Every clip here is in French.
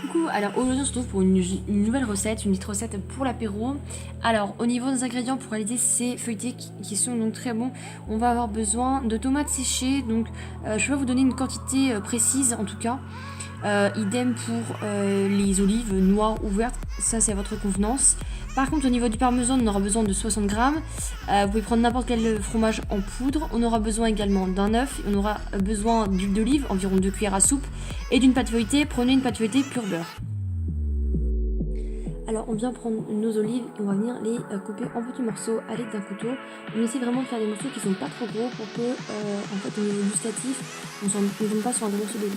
Coucou, alors aujourd'hui on se retrouve pour une nouvelle recette, une petite recette pour l'apéro. Alors au niveau des ingrédients pour réaliser ces feuilletés qui sont donc très bons, on va avoir besoin de tomates séchées, donc je vais vous donner une quantité précise en tout cas. Idem pour les olives noires ou vertes, ça c'est à votre convenance. Par contre au niveau du parmesan on aura besoin de 60 grammes. Vous pouvez prendre n'importe quel fromage en poudre. On aura besoin également d'un œuf, on aura besoin d'huile d'olive, environ 2 cuillères à soupe, et d'une pâte feuilletée. Prenez une pâte feuilletée pur beurre. Alors on vient prendre nos olives et on va venir les couper en petits morceaux à l'aide d'un couteau. On essaie vraiment de faire des morceaux qui sont pas trop gros pour que en fait au niveau gustatif on ne tombe pas sur un gros morceau d'olive.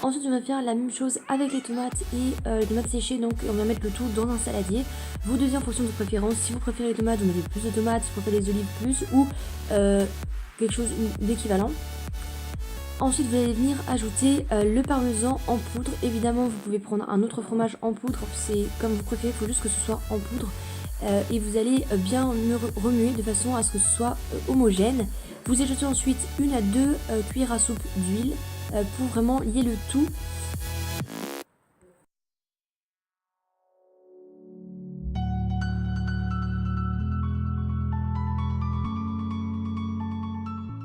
Ensuite on va faire la même chose avec les tomates et les tomates séchées, donc on va mettre le tout dans un saladier. Vous devez en fonction de vos préférences, si vous préférez les tomates vous mettez plus de tomates, si vous préférez les olives plus ou quelque chose d'équivalent. Ensuite vous allez venir ajouter le parmesan en poudre. Évidemment vous pouvez prendre un autre fromage en poudre, c'est comme vous préférez, il faut juste que ce soit en poudre. Et vous allez bien remuer de façon à ce que ce soit homogène. Vous ajoutez ensuite 1 à 2 cuillères à soupe d'huile pour vraiment lier le tout.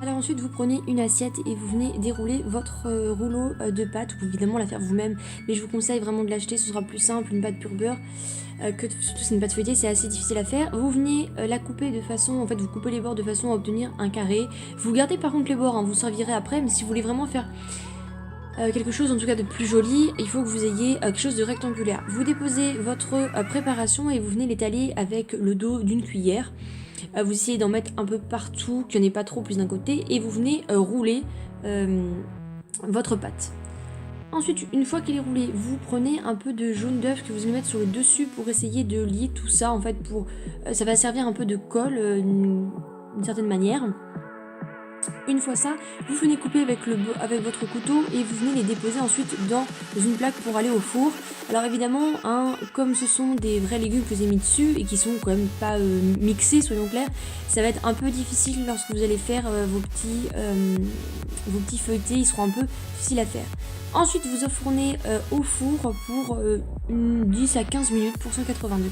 Alors ensuite vous prenez une assiette et vous venez dérouler votre rouleau de pâte, ou évidemment la faire vous-même, mais je vous conseille vraiment de l'acheter, ce sera plus simple, une pâte pure beurre, surtout c'est une pâte feuilletée, c'est assez difficile à faire. Vous venez la couper de façon, en fait vous coupez les bords de façon à obtenir un carré. Vous gardez par contre les bords, hein, vous servirez après, mais si vous voulez vraiment faire quelque chose en tout cas de plus joli, il faut que vous ayez quelque chose de rectangulaire. Vous déposez votre préparation et vous venez l'étaler avec le dos d'une cuillère. Vous essayez d'en mettre un peu partout, qu'il n'y en ait pas trop plus d'un côté, et vous venez rouler votre pâte. Ensuite, une fois qu'elle est roulée, vous prenez un peu de jaune d'œuf que vous allez mettre sur le dessus pour essayer de lier tout ça. En fait, ça va servir un peu de colle d'une certaine manière. Une fois ça, vous venez couper avec votre couteau et vous venez les déposer ensuite dans une plaque pour aller au four. Alors évidemment, hein, comme ce sont des vrais légumes que vous avez mis dessus et qui sont quand même pas mixés, soyons clairs, ça va être un peu difficile lorsque vous allez faire vos petits feuilletés, ils seront un peu difficiles à faire. Ensuite, vous enfournez au four pour 10 à 15 minutes pour 180 degrés.